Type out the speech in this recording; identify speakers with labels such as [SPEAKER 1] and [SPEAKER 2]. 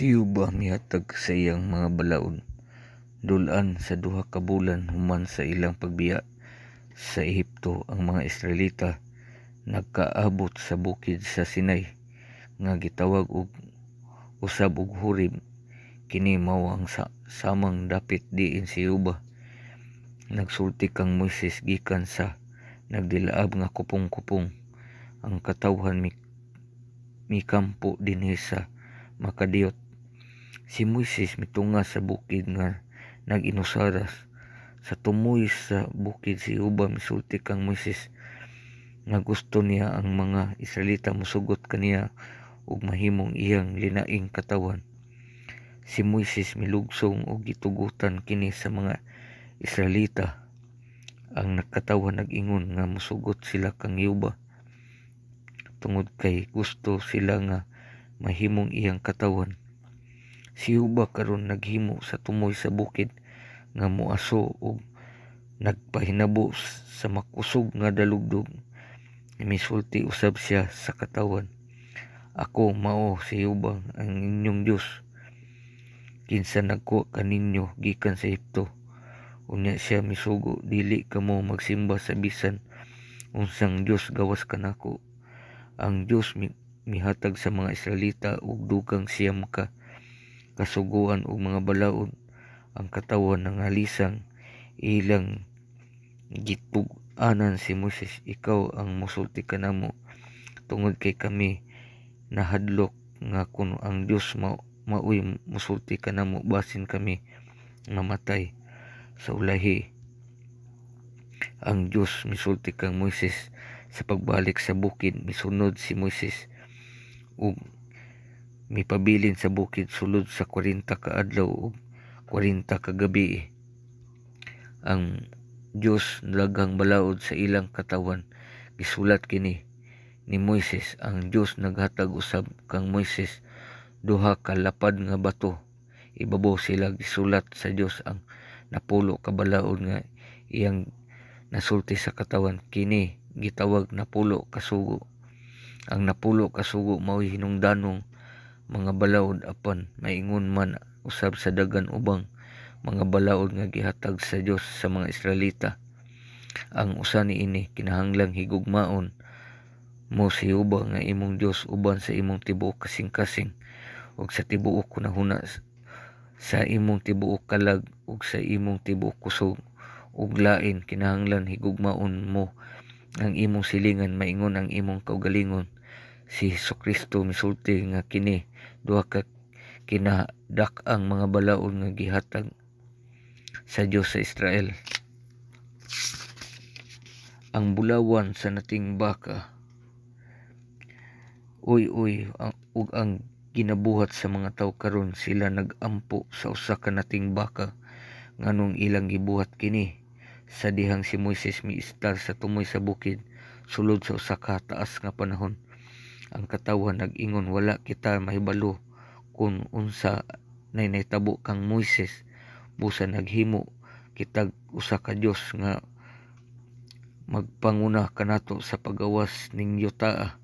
[SPEAKER 1] Si Yuba mihatag sa iyang mga balaod dul-an sa 2 ka bulan human sa ilang pagbiya sa Ehipto. Ang mga Israelita nagkaabot sa bukid sa Sinai nga gitawag og usab og Horeb. Kini mao ang samang dapit diin si Yuba nagsulti kang Moises gikan sa nagdilaab nga kupong-kupong. Ang katawhan mikampo dinhi sa makadiyot. Si Moises mitunga sa bukid nga nag-inusaras. Sa tumoy sa bukid si Yuba misulti kang Moises nga gusto niya ang mga Israelita mosugot kaniya ug mahimong iyang linaing katawan. Si Moises milugsong og gitugutan kini sa mga Israelita. Ang nakatawhan nag-ingon nga mosugot sila kang Yuba tungod kay gusto sila nga mahimong iyang katawan. Si Yuba karon naghimo sa tumoy sa bukid nga moaso ug nagpahinabo sa makusog nga dalugdog. Misulti usab siya sa katawan, "Ako mao si Yuba, ang inyong Dios. Kinsa nagkuha kaninyo gikan sa Ehipto." Unya siya misugo, "Dili kamo magsimba sa bisan unsang Dios gawas kanako." Ang Dios mihatag sa mga Israelita og dugang siyam ka kasuguan og mga balaod. Ang katawan nangalisang ilang gitug-anan si Moses, "Ikaw ang mosulti kanamo tungod kay kami nahadlok nga kun ang Dios maoy mosulti kanamo basin kami mamatay sa ulahi." Ang Dios misulti kang Moises sa pagbalik sa bukid. Misunod si Moises ug mipabilin sa bukid sulod sa 40 ka adlaw ug 40 ka gabi. Ang Dios daghang balaod sa ilang katawan. Gisulat kini ni Moises. Ang Dios naghatag usab kang Moises 2 ka lapad nga bato. Ibabaw sila gisulat sa Dios ang napulo ka balaod nga iyang nasulti sa katawan. Kini gitawag napulo ka sugo. Ang napulo ka sugo mao'y hinungdanong mga balaod apan maingon man usab sa daghan ubang mga balaod nga gihatag sa Dios sa mga Israelita. Ang usa niini kinahanglang higugmaon mo si Yuba nga imong Dios uban sa imong tibuok kasing-kasing ug sa tibuok hunahuna, sa imong tibuok kalag ug sa imong tibuok kusog. Ug lain kinahanglan higugmaon mo ang imong silingan, maingon ang imong kaugalingon. Si Jesucristo misulti nga kini 2 ka kinadak-ang mga balaod nga gihatag sa Dios sa Israel. Ang bulawan sa nating baka ug ang ginabuhat sa mga tawo karon, sila nag-ampo sa usa ka nating baka nganong ilang gibuhat kini sa dihang si Moises miistar sa tumoy sa bukid sulod sa usa ka taas nga panahon. Ang katawan nag-ingon, "Wala kita mahibalo kung unsa nay nahitabo kang Moises. Busa naghimo kitag usa ka Dios nga magpanguna kanato sa pagawas ning yuta."